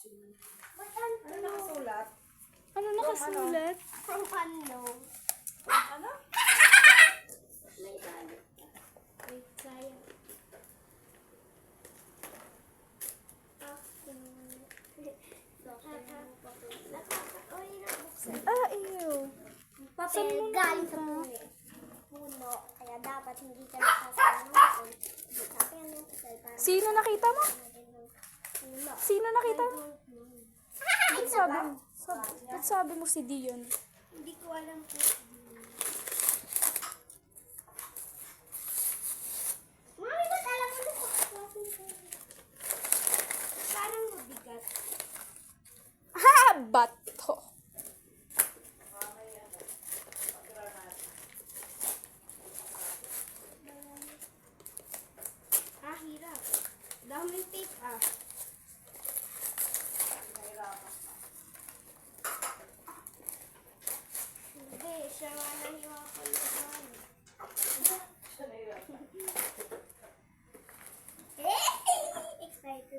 Ano nakasulat? Ano nakasulat? From ano? Ano? May galit ka. Wait, sayang. Ah, ew. Papel Saan mo galing sa nakita? puno. Kaya dapat hindi ka nakasama ng papel. Sabi nga ng papel para Sino nakita mo? puno. Sino nakita mo? Ay, Ba't sabi mo? Ba't sabi mo si Dion? Hindi ko alam po. Mami, ba't alam mo na sa klaseng ko? Parang mabigat. Ha! Bato! Ah, hirap. Daming tape ah. Hindi, siya nga na